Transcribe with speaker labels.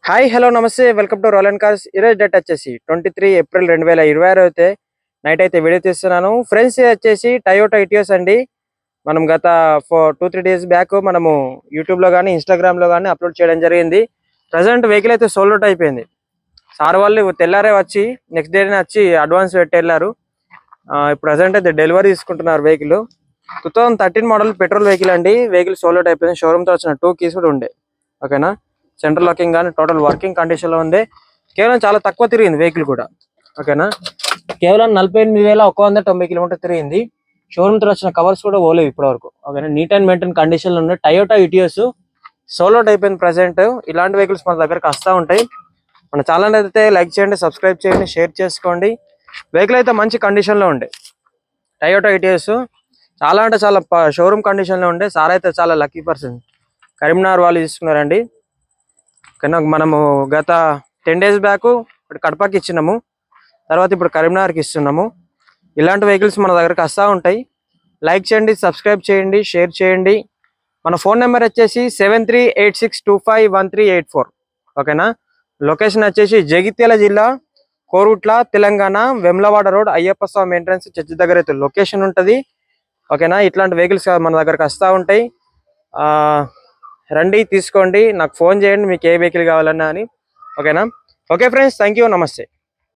Speaker 1: Hi hello namaste welcome to roll and cars. ఈరోజు date వచ్చేసి 23 April 2026 అయితే నైట్ అయితే వీడియో తీస్తున్నాను ఫ్రెండ్స్. ఇది వచ్చేసి టయోటా ఇటియోస్ అండి. మనం గత 2-3 డేస్ బ్యాక్ మనము యూట్యూబ్లో కానీ ఇన్స్టాగ్రామ్లో కానీ అప్లోడ్ చేయడం జరిగింది. ప్రజెంట్ వెహికల్ అయితే సోల్డ్ అవుట్ అయిపోయింది. సార్ వాళ్ళు తెల్లారే వచ్చి నెక్స్ట్ డేనే వచ్చి అడ్వాన్స్ పెట్టి వెళ్ళారు. ఇప్పుడు ప్రజెంట్ అయితే డెలివరీ తీసుకుంటున్నారు. వెహికల్ 2013 మోడల్ పెట్రోల్ వెహికల్ అండి. వెహికల్ సోల్డ్ అవుట్ అయిపోయింది. షోరూమ్తో వచ్చిన 2 కీస్ కూడా ఉండే. ఓకేనా, సెంట్రల్ లాకింగ్ కానీ టోటల్ వర్కింగ్ కండిషన్ లో ఉంది. కేవలం చాలా తక్కువ తిరిగింది వెహికల్ కూడా. ఓకేనా, కేవలం 48,190 కిలోమీటర్ తిరిగింది. షోరూమ్ తో వచ్చిన కవర్స్ కూడా పోలేవు ఇప్పటి వరకు. ఓకేనా, నీట్ అండ్ మెయింటైన్ కండిషన్ లో ఉన్నాయి. టయోటా ఇటియోస్ సోల్డ్ అవుట్ అయిపోయింది ప్రెసెంట్. ఇలాంటి వెహికల్స్ మన దగ్గరకు వస్తూ ఉంటాయి. మన ఛానల్ అయితే లైక్ చేయండి, సబ్స్క్రైబ్ చేయండి, షేర్ చేసుకోండి. వెహికల్ అయితే మంచి కండిషన్ లో ఉండే. టయోటా ఇటియోస్ చాలా అంటే చాలా షోరూమ్ కండిషన్ లో ఉండే. సార్ అయితే చాలా లక్కీ పర్సన్. కరీంనగర్ వాళ్ళు తీసుకున్నారండి. కన్నా మనము గత 10 డేస్ బ్యాక్ ఇప్పుడు కడపకి ఇచ్చినాము, తర్వాత ఇప్పుడు కరీంనగర్కి ఇస్తున్నాము. ఇలాంటి వెహికల్స్ మన దగ్గరకు వస్తూ ఉంటాయి. లైక్ చేయండి, సబ్స్క్రైబ్ చేయండి, షేర్ చేయండి. మన ఫోన్ నెంబర్ వచ్చేసి 7386251384. ఓకేనా, లొకేషన్ వచ్చేసి జగిత్యాల జిల్లా, కోరుట్ల, తెలంగాణ, వెమ్లవాడ రోడ్, అయ్యప్ప స్వామి ఎంట్రన్స్ చర్చి దగ్గర అయితే లొకేషన్ ఉంటుంది. ఓకేనా, ఇట్లాంటి వెహికల్స్ మన దగ్గరకు వస్తూ ఉంటాయి. రండి, తీసుకోండి, నాకు ఫోన్ చేయండి మీకు ఏ వెహికల్ కావాలన్నా అని. ఓకేనా, ఓకే ఫ్రెండ్స్, థ్యాంక్ యూ, నమస్తే.